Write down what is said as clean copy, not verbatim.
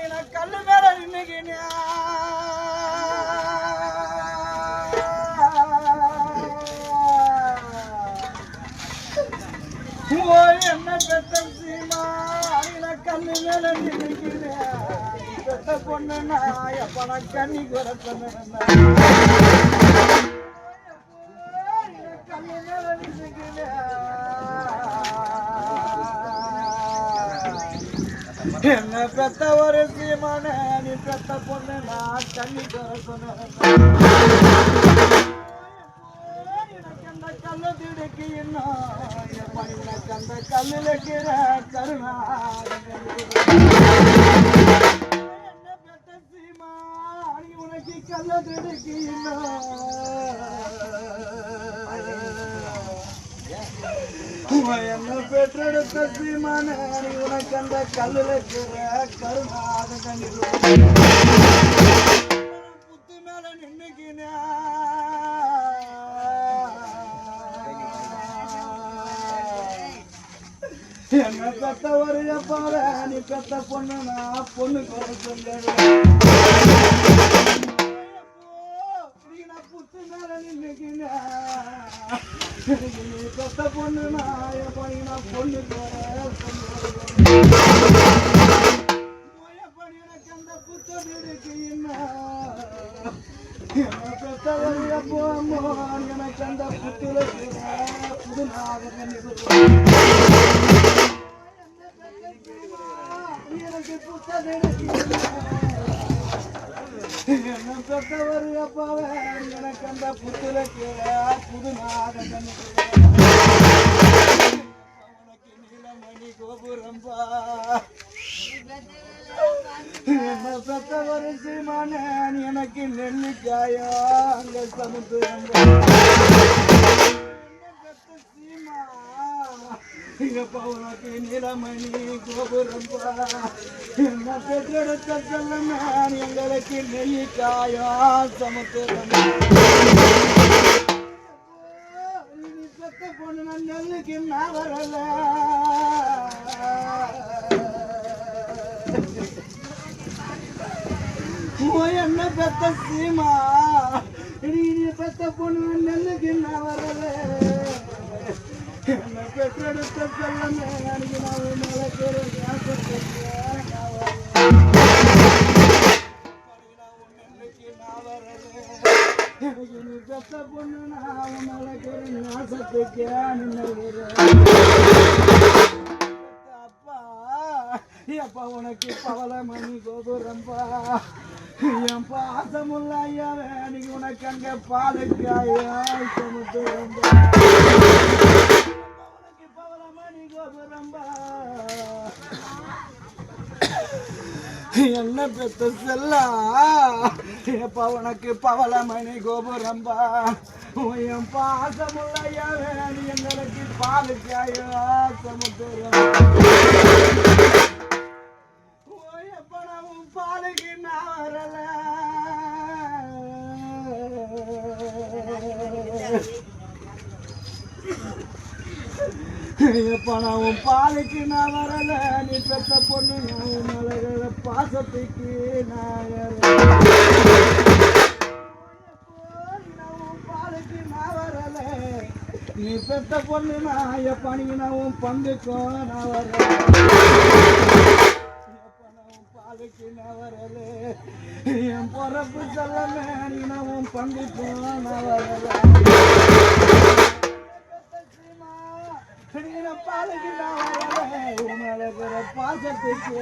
கல்லு மேல நின்னுக்கினே என்ன பெத்த சீமா கல்லு மேல நின்னுக்கினே பெத்த பொண்ணு நான் எப்ப கண்ணி குறை சொன்ன கல்லு மேல நின்னுக்கினே என்ன பெத்த ஒரு சீமான நீ பெத்த பொண்ணு நான் கண்ணி குறை சொன்ன அந்த கல்லு திடுக்கு அந்த கல்லுல கருணா என்ன பெத்த சீமா நீ உனக்கு கல்ல திடுக்கு என்ன பெற்றெடுத்த சீமான நீ உனக்கு அந்த கல்லுல கருணாத புத்து மேல நின்னுக்கினா என்ன பெத்த ஒரு பாவ நீ பெத்த பொண்ணு நான் பொண்ணு குறை சொல்ல புத்து மேல நின்னுக்கின நீ பெத்த பொண்ணு நான் பொண்ணு குறை எனக்கு அந்த புத்தம் இருக்கு என்ன பெத்த ஒரு போமோ எனக்கு அந்த புத்துல புதுநாக எனக்கு புத்தம் என்ன பெற்றவர் அப்பாவ எனக்கு அந்த புத்துல புதுநாக உனக்கு நீலமணி கோபுரம்பா என்ன பெற்றவர் சீமான எனக்கு நெல்லிக்காயா அங்க சமுத்திரம் சீமா எங்கப்பா உனக்கு நிலமணி கோபுரம்பா என்ன பெற்றெடுத்த செல்லம் எங்களுக்கு நெல்லிக்காயா சமுத்திரம் பெத்த பொண்ணு நான் நெல்லுக்கு நான் வரல என்ன பெத்த சீமா நீ பெத்த பொண்ணு நெல்லுக்கு நான் வரல என்ன பெற்றெடுத்த செல்லமே அன்னைக்கு நான் நடக்கிறேன் நெல்லுக்கு நான் வரல நீ பெத்த பொண்ணு நான் நடக்கிறேன் நாசத்துக்கு அப்பா உனக்கு பவளமணி கோபுரம்பா என் பாசமுள்ள ஐயாவே நீங்க உனக்கு அங்க பாலுக்காயா சமுத்திரம்பா உனக்கு பவளமணி கோபுரம்பா என்ன பெத்த செல்லா எப்பா உனக்கு பவளமணி கோபுரம்பா என் பாசமுள்ள ஐயாவே நீ எங்களுக்கு பாலுக்காயா சமுத்திரம் பாலுக்கு நான் வரல பணம் பாலுக்கு நான் வரல நீ பெத்த பொண்ணு மலர பாசத்துக்கு நான் பாலுக்கு நான் வரல நீ பெத்த பொண்ணு நான் பணியினவும் பங்குக்கும் நான் வரல பாலுக்கு நான் வரல என் பொறப்பு செல்லமே நீனவும் பங்குக்கும் நான் வரல பாலுக்கு நான் வரல உன் மேல பாசத்துக்கு